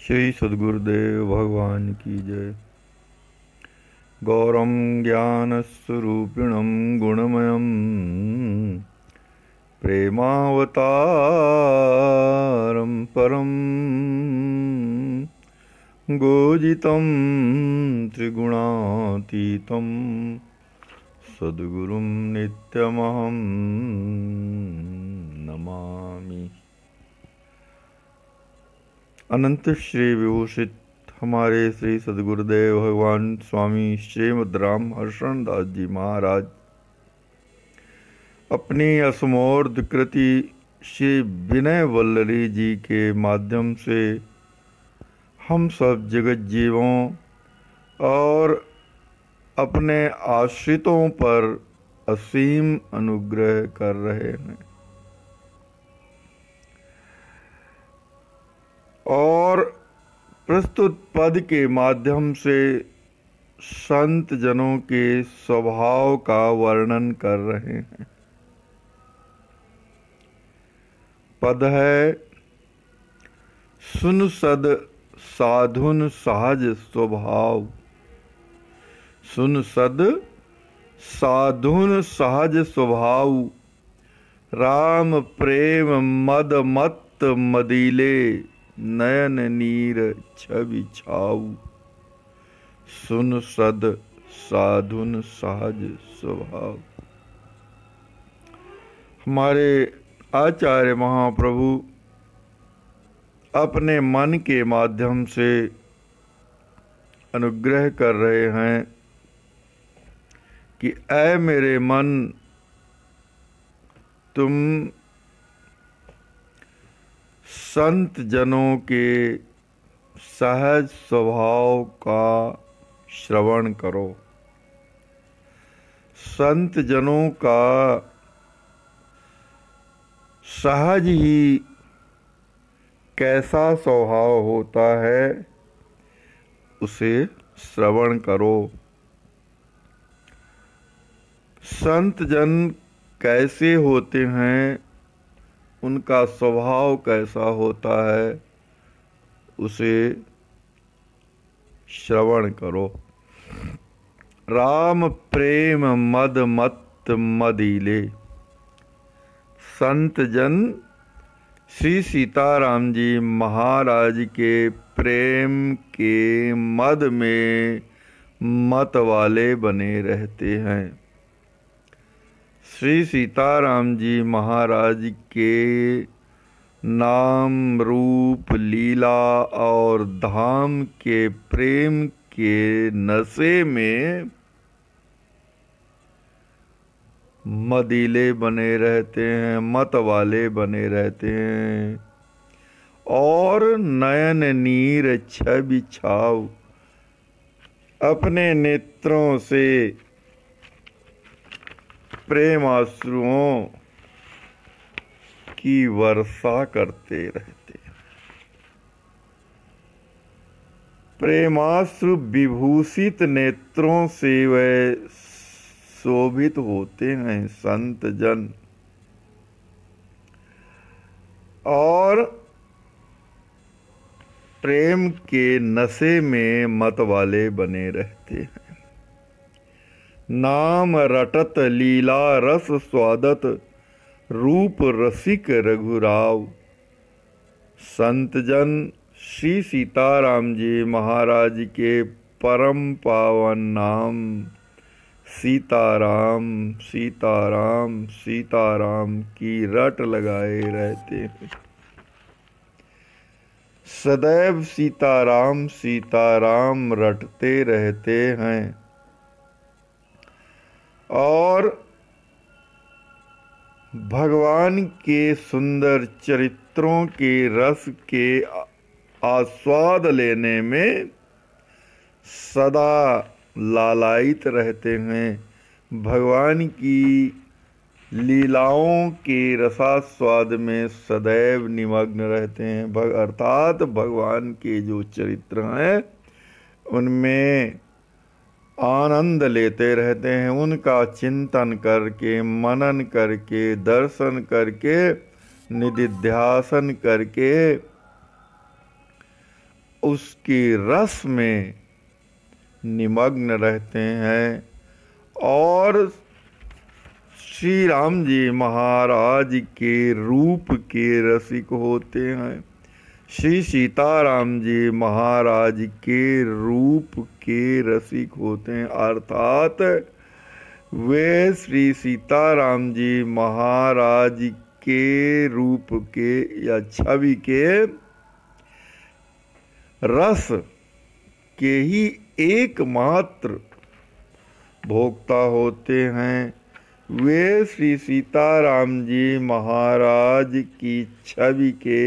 श्री सद्गुरुदेव भगवान की जय। गौरम ज्ञानस्वरूपिणं गुणमयं प्रेमावतारं परं गोजितं त्रिगुणातीतं सद्गुरुं नित्यमहं नमामि। अनंत श्री विभूषित हमारे श्री सद्गुरुदेव भगवान स्वामी श्रीमद् राम हर्षण दास जी महाराज अपनी असमोर्ध कृति श्री विनय वल्लरी जी के माध्यम से हम सब जगत जीवों और अपने आश्रितों पर असीम अनुग्रह कर रहे हैं और प्रस्तुत पद के माध्यम से संत जनों के स्वभाव का वर्णन कर रहे हैं। पद है, सुन सद साधुन सहज स्वभाव। सुन सद साधुन सहज स्वभाव, राम प्रेम मद मत मदीले, नयन नीर छवि छाऊ। सुन सद साधुन सहज स्वभाव। हमारे आचार्य महाप्रभु अपने मन के माध्यम से अनुग्रह कर रहे हैं कि ऐ मेरे मन, तुम संत जनों के सहज स्वभाव का श्रवण करो। संत जनों का सहज ही कैसा स्वभाव होता है उसे श्रवण करो। संत जन कैसे होते हैं, उनका स्वभाव कैसा होता है, उसे श्रवण करो। राम प्रेम मद मत मदीले। संत जन श्री सीताराम जी महाराज के प्रेम के मद में मत वाले बने रहते हैं। श्री सीताराम जी महाराज के नाम रूप लीला और धाम के प्रेम के नशे में मदीले बने रहते हैं, मत वाले बने रहते हैं। और नयन नीर छवि छाव, अपने नेत्रों से प्रेमाश्रुओं की वर्षा करते रहते हैं। प्रेमाश्रु विभूषित नेत्रों से वह शोभित होते हैं संत जन, और प्रेम के नशे में मत वाले बने रहते हैं। नाम रटत लीला रस स्वादत, रूप रसिक रघुराव। संत जन श्री सीताराम जी महाराज के परम पावन नाम सीताराम सीताराम सीताराम की रट लगाए रहते हैं। सदैव सीताराम सीताराम रटते रहते हैं और भगवान के सुंदर चरित्रों के रस के आस्वाद लेने में सदा लालायित रहते हैं। भगवान की लीलाओं के रसास्वाद में सदैव निमग्न रहते हैं। अर्थात भगवान के जो चरित्र हैं उनमें आनंद लेते रहते हैं, उनका चिंतन करके, मनन करके, दर्शन करके, निधिध्यासन करके उसके रस में निमग्न रहते हैं और श्री राम जी महाराज के रूप के रसिक होते हैं। श्री सीताराम जी महाराज के रूप के रसिक होते हैं, अर्थात वे श्री सीताराम जी महाराज के रूप के या छवि के रस के ही एकमात्र भोक्ता होते हैं। वे श्री सीताराम जी महाराज की छवि के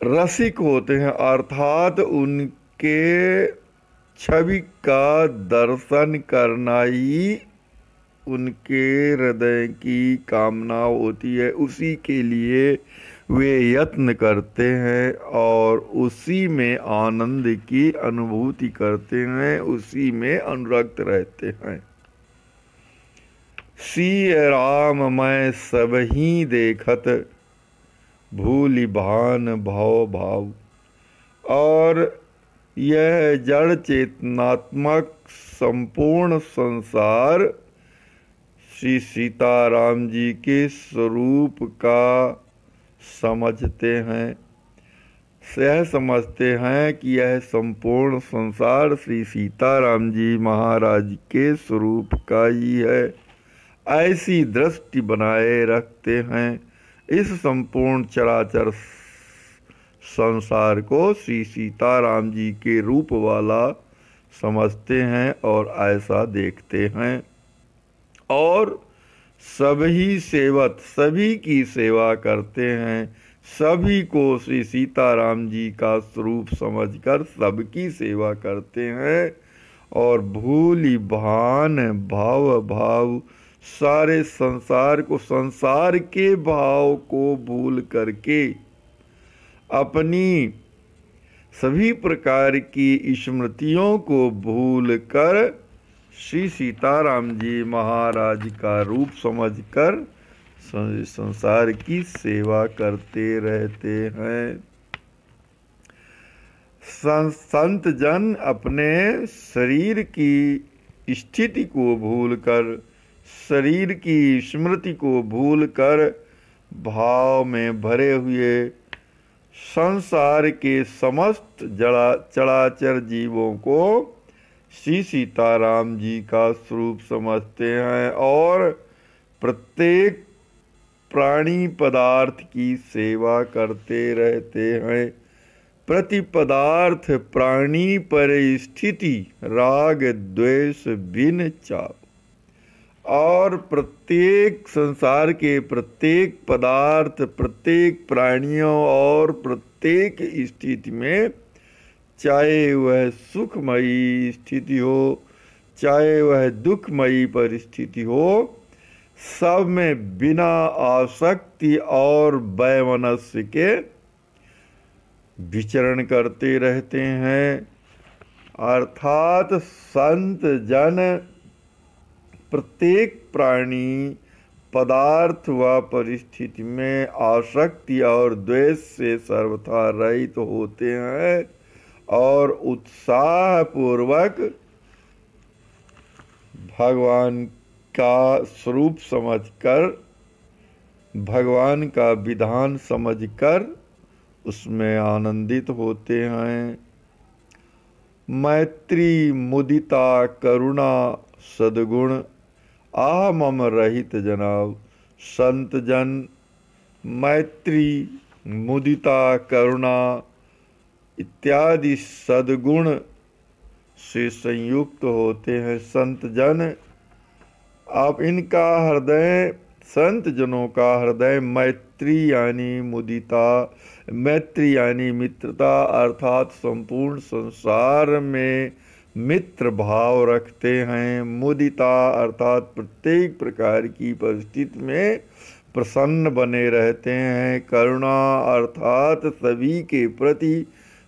रसिक होते हैं, अर्थात उनके छवि का दर्शन करना ही उनके हृदय की कामना होती है। उसी के लिए वे यत्न करते हैं और उसी में आनंद की अनुभूति करते हैं, उसी में अनुरक्त रहते हैं। सिय राम मैं सबही देखत भूलि भान भव भाव। और यह जड़ चेतनात्मक संपूर्ण संसार श्री सीताराम जी के स्वरूप का समझते हैं। यह समझते हैं कि यह संपूर्ण संसार श्री सीताराम जी महाराज के स्वरूप का ही है, ऐसी दृष्टि बनाए रखते हैं। इस संपूर्ण चराचर संसार को श्री सीताराम जी के रूप वाला समझते हैं और ऐसा देखते हैं और सभी सेवक सभी की सेवा करते हैं। सभी को श्री सीताराम जी का स्वरूप समझकर सबकी सेवा करते हैं और भूलि भान भाव भाव, सारे संसार को, संसार के भाव को भूल करके अपनी सभी प्रकार की स्मृतियों को भूल कर श्री सीताराम जी महाराज का रूप समझकर संसार की सेवा करते रहते हैं। संत जन अपने शरीर की स्थिति को भूलकर, शरीर की स्मृति को भूलकर भाव में भरे हुए संसार के समस्त चराचर जीवों को श्री सीताराम जी का स्वरूप समझते हैं और प्रत्येक प्राणी पदार्थ की सेवा करते रहते हैं। प्रति पदार्थ प्राणी पर स्थिति राग द्वेष बिन चाव, और प्रत्येक संसार के प्रत्येक पदार्थ, प्रत्येक प्राणियों और प्रत्येक स्थिति में, चाहे वह सुखमयी स्थिति हो चाहे वह दुखमयी परिस्थिति हो, सब में बिना आसक्ति और वैमनस्य के विचरण करते रहते हैं। अर्थात संत जन प्रत्येक प्राणी पदार्थ व परिस्थिति में आसक्ति और द्वेष से सर्वथा रहित होते हैं और उत्साह पूर्वक भगवान का स्वरूप समझकर, भगवान का विधान समझकर उसमें आनंदित होते हैं। मैत्री मुदिता करुणा सद्गुण आह मम रहित जनाव। संत जन मैत्री मुदिता करुणा इत्यादि सद्गुण से संयुक्त होते हैं। संत जन, आप इनका हृदय, संत जनों का हृदय मैत्री यानी मुदिता, मैत्री यानी मित्रता अर्थात संपूर्ण संसार में मित्र भाव रखते हैं। मुदिता अर्थात प्रत्येक प्रकार की परिस्थिति में प्रसन्न बने रहते हैं। करुणा अर्थात सभी के प्रति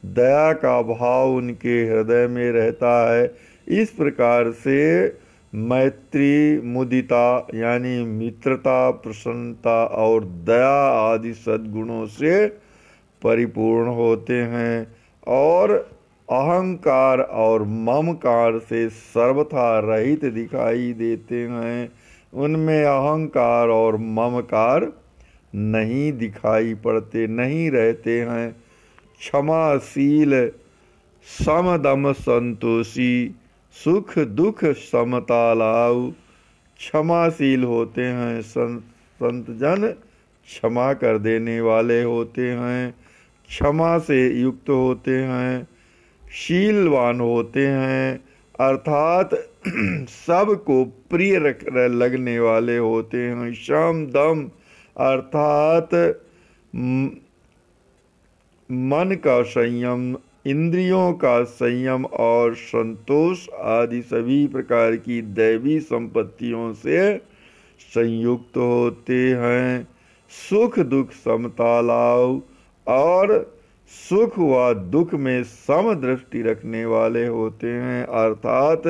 दया का भाव उनके हृदय में रहता है। इस प्रकार से मैत्री, मुदिता यानी मित्रता, प्रसन्नता और दया आदि सद्गुणों से परिपूर्ण होते हैं और अहंकार और ममकार से सर्वथा रहित दिखाई देते हैं। उनमें अहंकार और ममकार नहीं दिखाई पड़ते, नहीं रहते हैं। क्षमाशील, समदम संतोषी, सुख दुख समता लाऊ। क्षमाशील होते हैं, संत जन क्षमा कर देने वाले होते हैं, क्षमा से युक्त होते हैं, शीलवान होते हैं अर्थात सबको प्रिय लगने वाले होते हैं। शम दम अर्थात मन का संयम, इंद्रियों का संयम और संतोष आदि सभी प्रकार की दैवी संपत्तियों से संयुक्त होते हैं। सुख दुख समता लाभ और सुख व दुख में समदृष्टि रखने वाले होते हैं अर्थात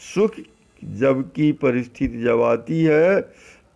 सुख जबकि परिस्थिति जब आती है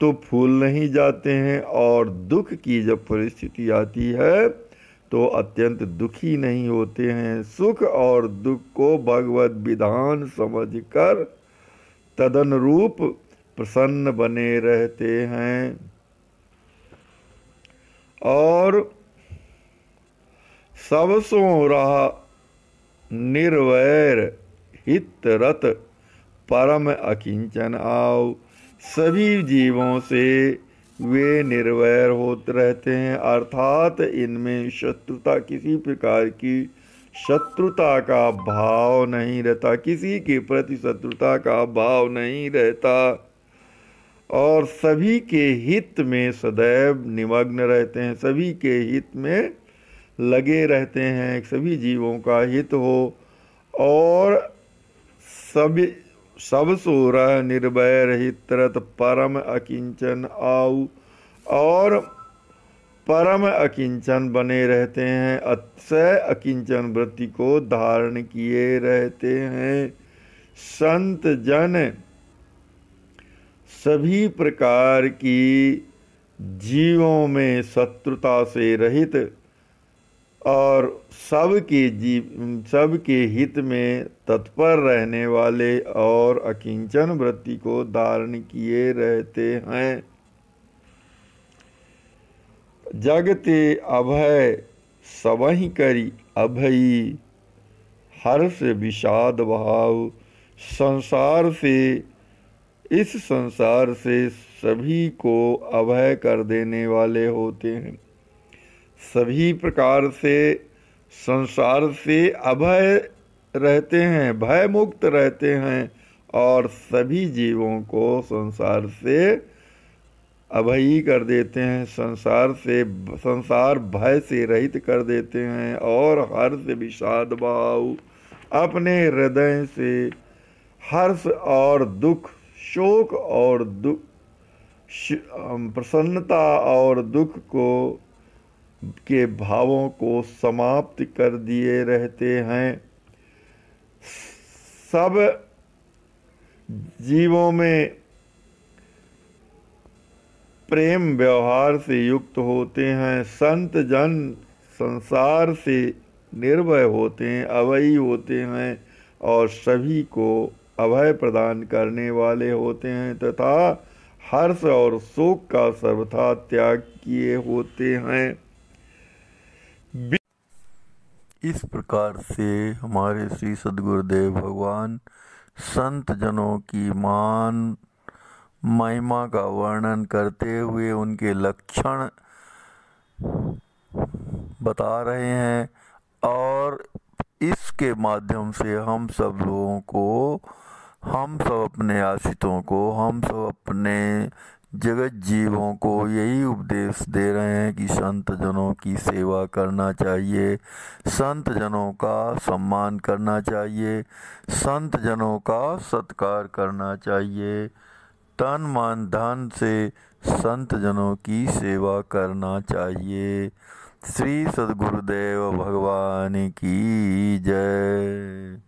तो फूल नहीं जाते हैं और दुख की जब परिस्थिति आती है तो अत्यंत दुखी नहीं होते हैं। सुख और दुख को भगवत विधान समझकर तदनुरूप प्रसन्न बने रहते हैं और सबसो रहा निर्वैर हित रत परम अकिंचन आओ। सभी जीवों से वे निर्वैर होते रहते हैं अर्थात इनमें शत्रुता, किसी प्रकार की शत्रुता का भाव नहीं रहता, किसी के प्रति शत्रुता का भाव नहीं रहता और सभी के हित में सदैव निमग्न रहते हैं, सभी के हित में लगे रहते हैं, सभी जीवों का हित हो और सब सोरह निर्भय रहित रत परम अकिंचन आऊ और परम अकिंचन बने रहते हैं, अतिशय अकिंचन वृत्ति को धारण किए रहते हैं। संत जन सभी प्रकार की जीवों में शत्रुता से रहित और सबके हित में तत्पर रहने वाले और अकिंचन वृत्ति को धारण किए रहते हैं। जगते अभय सबहि करी अभयी हर्ष विषाद भाव। इस संसार से सभी को अभय कर देने वाले होते हैं, सभी प्रकार से संसार से अभय रहते हैं, भय मुक्त रहते हैं और सभी जीवों को संसार से अभयी कर देते हैं, संसार भय से रहित कर देते हैं और हर्ष विषाद भाव अपने हृदय से हर्ष और दुख, शोक और दुख, प्रसन्नता और दुख के भावों को समाप्त कर दिए रहते हैं। सब जीवों में प्रेम व्यवहार से युक्त होते हैं। संत जन संसार से निर्भय होते हैं, अभयी होते हैं और सभी को अभय प्रदान करने वाले होते हैं तथा हर्ष और शोक का सर्वथा त्याग किए होते हैं। इस प्रकार से हमारे श्री सद्गुरुदेव भगवान संत जनों की मान महिमा का वर्णन करते हुए उनके लक्षण बता रहे हैं और इसके माध्यम से हम सब लोगों को, हम सब अपने आश्रितों को, हम सब अपने जगत जीवों को यही उपदेश दे रहे हैं कि संत जनों की सेवा करना चाहिए, संत जनों का सम्मान करना चाहिए, संत जनों का सत्कार करना चाहिए, तन मन धन से संत जनों की सेवा करना चाहिए। श्री सद्गुरुदेव भगवान की जय।